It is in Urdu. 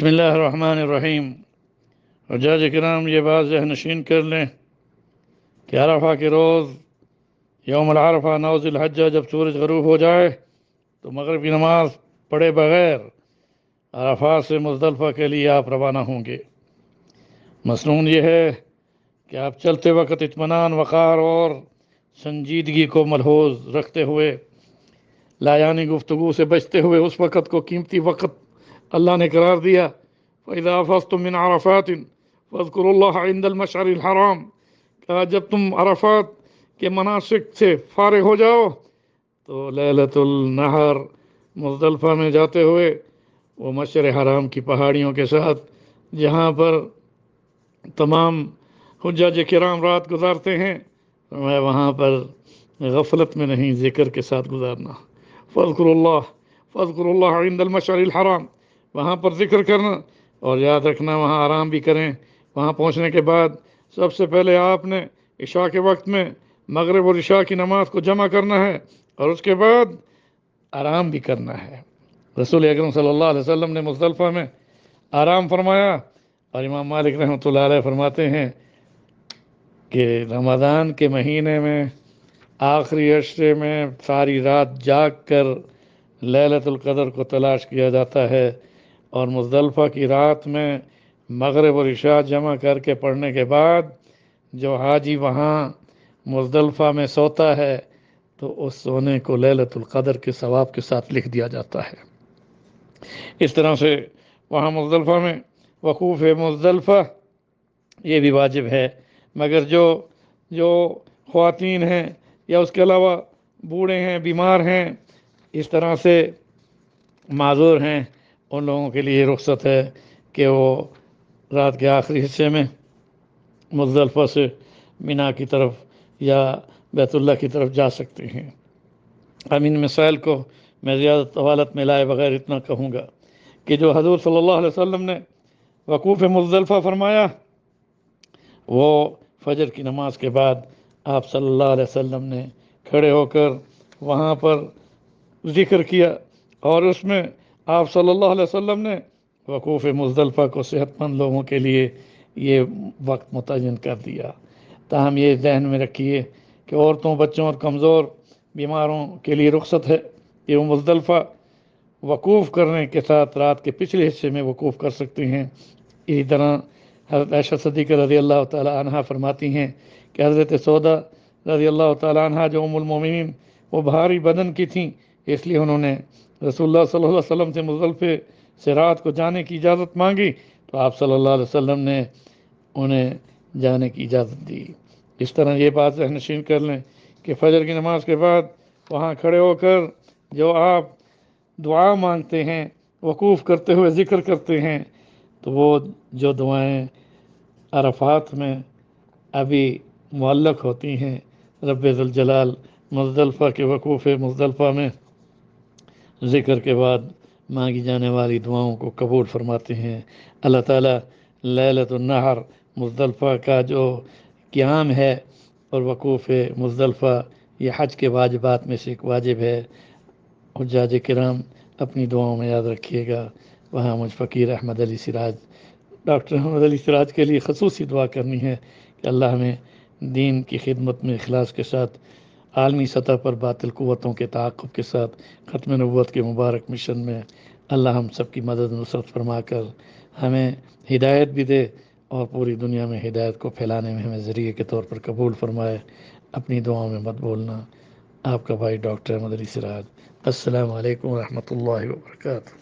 بسم اللہ الرحمن الرحیم۔ حجاج کرام یہ بات ذہن نشین کر لیں کہ عرفہ کے روز یوم العرفہ 9 ذی الحجہ جب سورج غروب ہو جائے تو مغرب کی نماز پڑھے بغیر عرفات سے مزدلفہ کے لیے آپ روانہ ہوں گے۔ مصنون یہ ہے کہ آپ چلتے وقت اطمینان، وقار اور سنجیدگی کو ملحوظ رکھتے ہوئے، لایانی گفتگو سے بچتے ہوئے اس وقت کو قیمتی وقت اللہ نے قرار دیا۔ فَإِذَا أَفَضْتُم مِّنْ عَرَفَاتٍ فَاذْكُرُوا اللَّهَ عِندَ الْمَشْعَرِ الْحَرَامِ، کہا جب تم عرفات کے مناسک سے فارغ ہو جاؤ تو لیلۃ النحر مزدلفہ میں جاتے ہوئے وہ مشعر حرام کی پہاڑیوں کے ساتھ جہاں پر تمام حجاج کرام رات گزارتے ہیں، میں وہاں پر غفلت میں نہیں، ذکر کے ساتھ گزارنا۔ فَاذْكُرُوا اللَّهَ عِندَ الْمَشْعَرِ الْحَرَامِ، وہاں پر ذکر کرنا اور یاد رکھنا وہاں آرام بھی کریں۔ وہاں پہنچنے کے بعد سب سے پہلے آپ نے عشاء کے وقت میں مغرب اور عشاء کی نماز کو جمع کرنا ہے اور اس کے بعد آرام بھی کرنا ہے۔ رسول اکرم صلی اللہ علیہ وسلم نے مزدلفہ میں آرام فرمایا، اور امام مالک رحمۃ اللہ علیہ فرماتے ہیں کہ رمضان کے مہینے میں آخری عشرے میں ساری رات جاگ کر لیلۃ القدر کو تلاش کیا جاتا ہے، اور مزدلفہ کی رات میں مغرب اور عشاء جمع کر کے پڑھنے کے بعد جو حاجی وہاں مزدلفہ میں سوتا ہے تو اس سونے کو لیلۃ القدر کے ثواب کے ساتھ لکھ دیا جاتا ہے۔ اس طرح سے وہاں مزدلفہ میں وقوف مزدلفہ یہ بھی واجب ہے، مگر جو خواتین ہیں یا اس کے علاوہ بوڑھے ہیں، بیمار ہیں، اس طرح سے معذور ہیں، ان لوگوں کے لیے رخصت ہے کہ وہ رات کے آخری حصے میں مزدلفہ سے مینا کی طرف یا بیت اللہ کی طرف جا سکتے ہیں۔ اب ان مسائل کو میں زیادہ طوالت میں لائے بغیر اتنا کہوں گا کہ جو حضور صلی اللہ علیہ وسلم نے وقوف مزدلفہ فرمایا، وہ فجر کی نماز کے بعد آپ صلی اللہ علیہ وسلم نے کھڑے ہو کر وہاں پر ذکر کیا، اور اس میں آپ صلی اللہ علیہ وسلم نے وقوف مزدلفہ کو صحت مند لوگوں کے لیے یہ وقت متعین کر دیا۔ تاہم یہ ذہن میں رکھیے کہ عورتوں، بچوں اور کمزور بیماروں کے لیے رخصت ہے کہ وہ مزدلفہ وقوف کرنے کے ساتھ رات کے پچھلے حصے میں وقوف کر سکتے ہیں۔ اسی طرح حضرت عائشہ صدیقہ رضی اللہ تعالی عنہا فرماتی ہیں کہ حضرت سودا رضی اللہ تعالی عنہا جو ام المومنین، وہ بھاری بدن کی تھیں، اس لیے انہوں نے رسول اللہ صلی اللہ علیہ وسلم سے مزدلفے سے رات کو جانے کی اجازت مانگی، تو آپ صلی اللہ علیہ وسلم نے انہیں جانے کی اجازت دی۔ اس طرح یہ بات ذہن نشین کر لیں کہ فجر کی نماز کے بعد وہاں کھڑے ہو کر جو آپ دعا مانگتے ہیں، وقوف کرتے ہوئے ذکر کرتے ہیں، تو وہ جو دعائیں عرفات میں ابھی معلق ہوتی ہیں، رب ذوالجلال مزدلفہ کے وقوف مزدلفہ میں ذکر کے بعد مانگی جانے والی دعاؤں کو قبول فرماتے ہیں۔ اللہ تعالیٰ لیلۃ النحر مزدلفہ کا جو قیام ہے اور وقوف مزدلفہ، یہ حج کے واجبات میں سے ایک واجب ہے۔ حجاج کرام اپنی دعاؤں میں یاد رکھیے گا۔ وہاں مجھ فقیر احمد علی سراج، ڈاکٹر احمد علی سراج کے لیے خصوصی دعا کرنی ہے کہ اللہ ہمیں دین کی خدمت میں اخلاص کے ساتھ، عالمی سطح پر باطل قوتوں کے تعاقب کے ساتھ ختم نبوت کے مبارک مشن میں اللہ ہم سب کی مدد نصرت فرما کر ہمیں ہدایت بھی دے، اور پوری دنیا میں ہدایت کو پھیلانے میں ہمیں ذریعے کے طور پر قبول فرمائے۔ اپنی دعاؤں میں مت بولنا۔ آپ کا بھائی ڈاکٹر احمد علی سراج۔ السلام علیکم ورحمۃ اللہ وبرکاتہ۔